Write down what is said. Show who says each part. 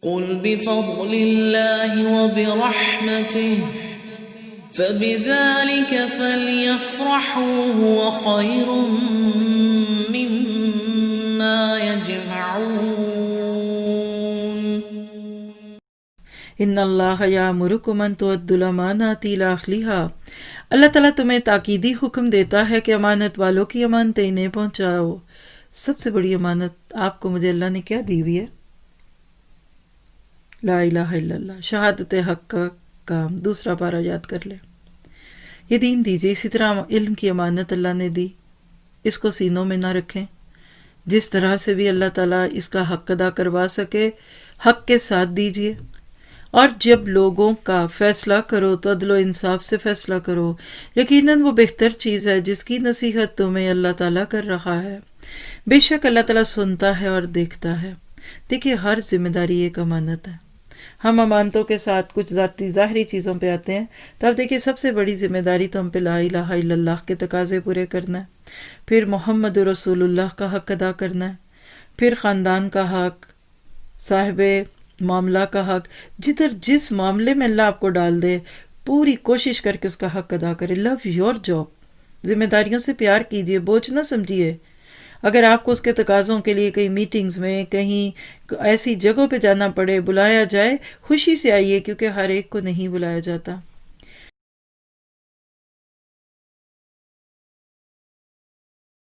Speaker 1: قل بفضل اللہ وبرحمتہ فبذلك فليفرحوا هو خير مما يجمعون
Speaker 2: ان اللہ یامرکم ان تؤدوا الامانات الی اہلھا، اللہ تعالیٰ تمہیں تاکیدی حکم دیتا ہے کہ امانت والوں کی امانتیں انہیں پہنچاؤ۔ سب سے بڑی امانت آپ کو مجھے اللہ نے کیا دی ہوئی ہے؟ لا الہ الا اللہ، شہادت حق کا کام۔ دوسرا پارہ یاد کر لیں، یہ دین دیجیے۔ اسی طرح علم کی امانت اللہ نے دی، اس کو سینوں میں نہ رکھیں، جس طرح سے بھی اللہ تعالیٰ اس کا حق ادا کروا سکے حق کے ساتھ دیجیے۔ اور جب لوگوں کا فیصلہ کرو تو عدل و انصاف سے فیصلہ کرو، یقیناً وہ بہتر چیز ہے جس کی نصیحت تمہیں اللہ تعالیٰ کر رہا ہے۔ بے شک اللہ تعالیٰ سنتا ہے اور دیکھتا ہے۔ دیکھیے، ہر ذمہ داری ایک امانت ہے۔ ہم امانتوں کے ساتھ کچھ ذاتی ظاہری چیزوں پہ آتے ہیں، تو اب دیکھیے سب سے بڑی ذمہ داری تو ہم پہ لا الہ الا اللہ کے تقاضے پورے کرنا ہے، پھر محمد رسول اللہ کا حق ادا کرنا ہے، پھر خاندان کا حق، صاحب معاملہ کا حق۔ جس معاملے میں اللہ آپ کو ڈال دے، پوری کوشش کر کے اس کا حق ادا کرے۔ لو یور جاب، ذمہ داریوں سے پیار کیجیے، بوجھ نہ سمجھیے۔ اگر آپ کو اس کے تقاضوں کے لیے کہیں میٹنگز میں، کہیں ایسی جگہوں پہ جانا پڑے، بلایا جائے، خوشی سے آئیے، کیونکہ ہر ایک کو نہیں بلایا جاتا۔